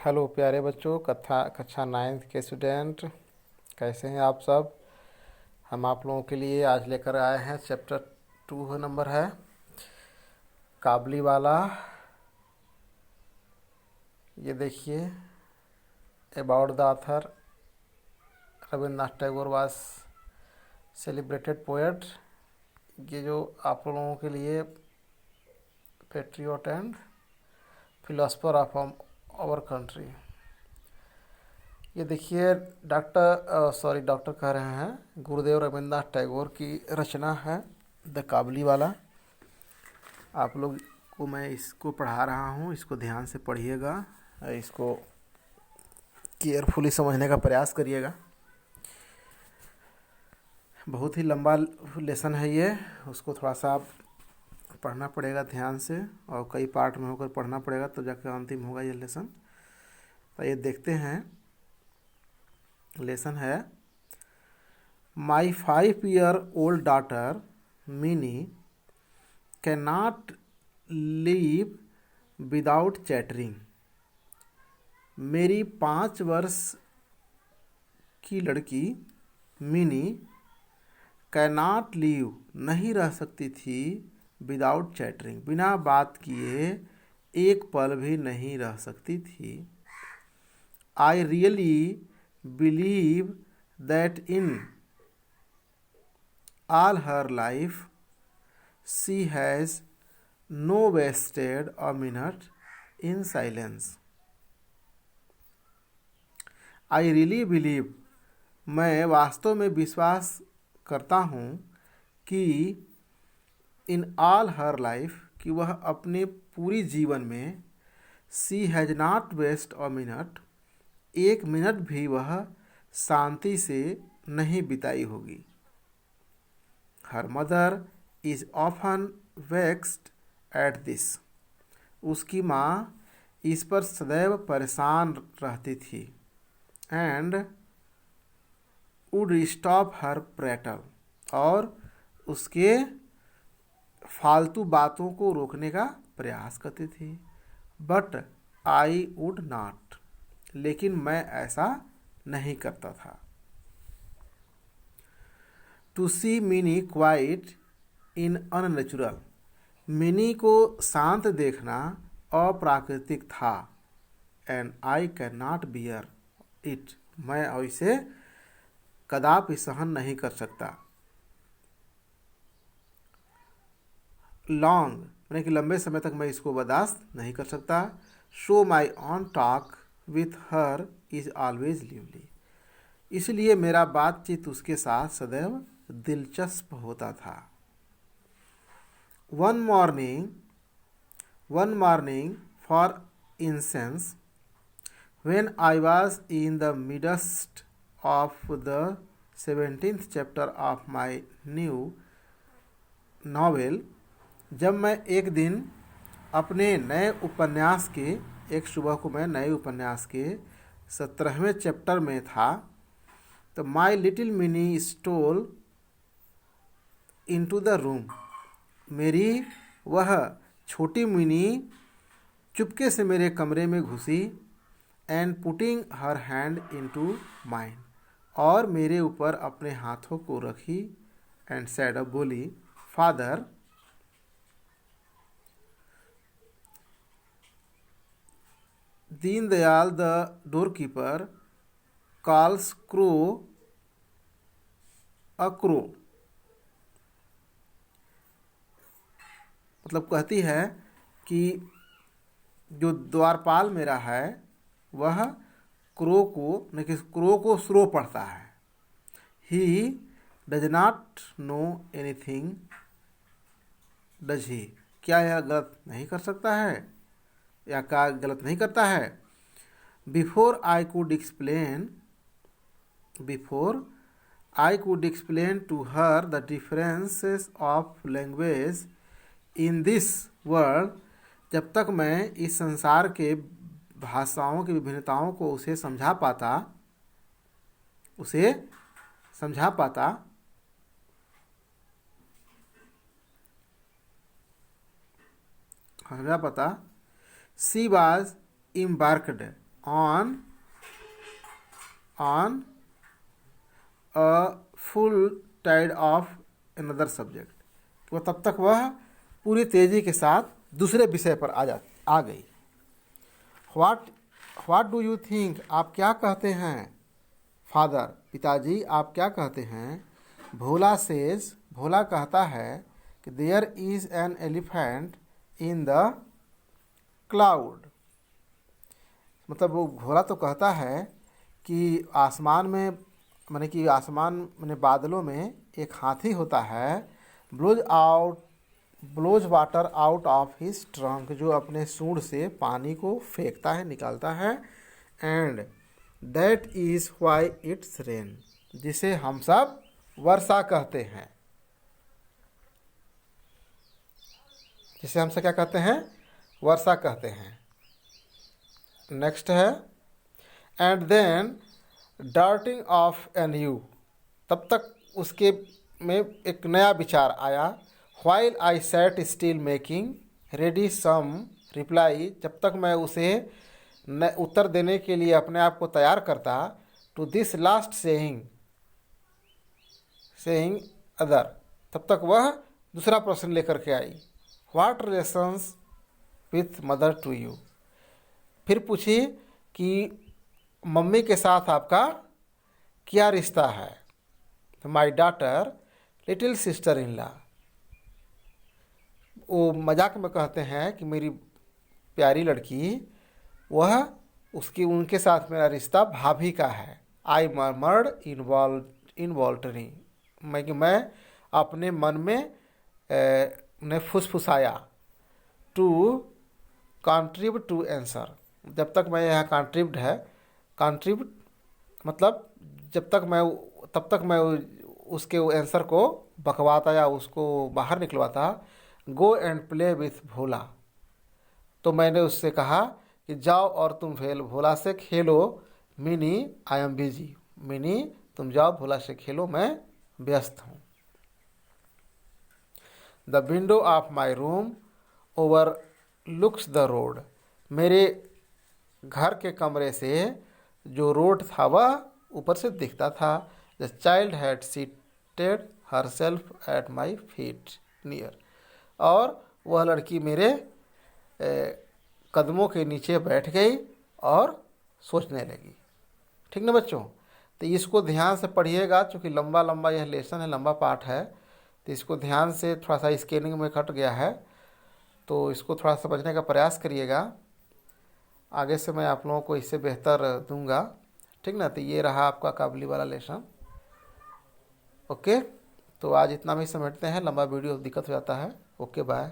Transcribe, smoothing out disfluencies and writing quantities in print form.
Hello प्यारे बच्चों, कक्षा नाइन्थ के स्टूडेंट, कैसे हैं आप सब। हम आप लोगों के लिए आज लेकर आए हैं चैप्टर 2 नंबर है काबली वाला। ये देखिए, about the author Rabindranath Tagore was celebrated poet. ये जो आप लोगों के लिए patriot and philosopher of our country. ये देखिए, डॉक्टर कह रहे हैं, गुरुदेव रविन्द्रनाथ टैगोर की रचना है द काबली वाला। आप लोग को मैं इसको पढ़ा रहा हूँ, इसको ध्यान से पढ़िएगा, इसको केयरफुली समझने का प्रयास करिएगा। बहुत ही लंबा लेसन है ये, उसको थोड़ा सा आप पढ़ना पड़ेगा ध्यान से, और कई पार्ट में होकर पढ़ना पड़ेगा, तो जाकर अंतिम होगा ये लेसन। तो ये देखते हैं, लेसन है, माई 5-year-old daughter Minnie cannot live without chattering। मेरी 5 वर्ष की लड़की मिनी कैनॉट लीव नहीं रह सकती थी विदाउट चैटरिंग, बिना बात किए एक पल भी नहीं रह सकती थी। I really believe that in all her life she has no wasted a minute in silence। I really believe, मैं वास्तव में विश्वास करता हूँ कि in all her life, कि वह अपने पूरी जीवन में she has not wasted a minute, एक मिनट भी वह शांति से नहीं बिताई होगी। Her mother is often vexed at this। उसकी माँ इस पर सदैव परेशान रहती थी। And would stop her prattle, और उसके फालतू बातों को रोकने का प्रयास करती थी। But I would not, लेकिन मैं ऐसा नहीं करता था। To see Mini quite in unnatural, Mini को शांत देखना अप्राकृतिक था। And I can not bear it, मैं इसे कदापि सहन नहीं कर सकता। लॉन्ग, यानी कि लंबे समय तक मैं इसको बर्दाश्त नहीं कर सकता। So my on talk with her is always lively, इसलिए मेरा बातचीत उसके साथ सदैव दिलचस्प होता था। One morning for instance, when I was in the midst of the 17th chapter of my new novel, जब मैं एक दिन अपने नए उपन्यास के, एक सुबह को मैं नए उपन्यास के 17वें चैप्टर में था, तो my little Mini stole into the room, मेरी वह छोटी मिनी चुपके से मेरे कमरे में घुसी। And putting her hand into mine, और मेरे ऊपर अपने हाथों को रखी। एंड सैड, बोली, father, Deendayal the डोरकीपर calls crow a crow, मतलब कहती है कि जो द्वारपाल मेरा है वह क्रो को स्रो पढ़ता है। He does not know anything does he, क्या यह गलत नहीं कर सकता है, या क्या गलत नहीं करता है। Before I could explain to her the differences of language in this world, जब तक मैं इस संसार के भाषाओं की विभिन्नताओं को उसे समझा पाता, she was embarked on a full tide of another subject, तो तब तक वह पूरी तेज़ी के साथ दूसरे विषय पर आ गई। व्हाट डू यू थिंक, आप क्या कहते हैं? फादर, पिताजी, आप क्या कहते हैं? भोला सेज, भोला कहता है कि there is an elephant in the cloud, मतलब वो भोला तो कहता है कि आसमान में, माने कि आसमान माने बादलों में एक हाथी होता है। Blows water out of his trunk, जो अपने सूंड से पानी को फेंकता है, निकालता है। And that is why it's rain, जिसे हम सब वर्षा कहते हैं। जिसे हम सब क्या कहते हैं? वर्षा कहते हैं। नेक्स्ट है and then darting off anew, तब तक उसके में एक नया विचार आया। While I sat still making ready some reply, जब तक मैं उसे उत्तर देने के लिए अपने आप को तैयार करता। To this last saying other, तब तक वह दूसरा प्रश्न लेकर के आई। What relations with mother to you, फिर पूछी कि मम्मी के साथ आपका क्या रिश्ता है? तो my daughter little sister in law, वो मजाक में कहते हैं कि मेरी प्यारी लड़की, वह उनके साथ मेरा रिश्ता भाभी का है। आई मर्मर्ड इनवॉल्टरी, मैं अपने मन में ने फुसफुसाया। टू कॉन्ट्रीब्यूट टू आंसर, जब तक मैं यहाँ कॉन्ट्रीब्यूट है, कॉन्ट्रीब्यूट मतलब तब तक मैं उसके आंसर को बकवाता या उसको बाहर निकलवाता। गो एंड प्ले विथ भोला, तो मैंने उससे कहा कि जाओ और तुम भोला से खेलो। Mini I am busy, mini तुम जाओ भोला से खेलो, मैं व्यस्त हूँ। The window of my room over looks the road, मेरे घर के कमरे से जो रोड था वह ऊपर से दिखता था। The child had seated her self at my feet near, और वह लड़की मेरे कदमों के नीचे बैठ गई और सोचने लगी। ठीक ना बच्चों? तो इसको ध्यान से पढ़िएगा, चूँकि लंबा यह लेसन है, लंबा पाठ है, तो इसको ध्यान से, थोड़ा सा स्केलिंग में कट गया है, तो इसको थोड़ा समझने का प्रयास करिएगा। आगे से मैं आप लोगों को इससे बेहतर दूंगा। ठीक ना? तो ये रहा आपका काबुली वाला लेसन। ओके, तो आज इतना भी समेटते हैं, लंबा वीडियो दिक्कत हो जाता है। Okay, bye.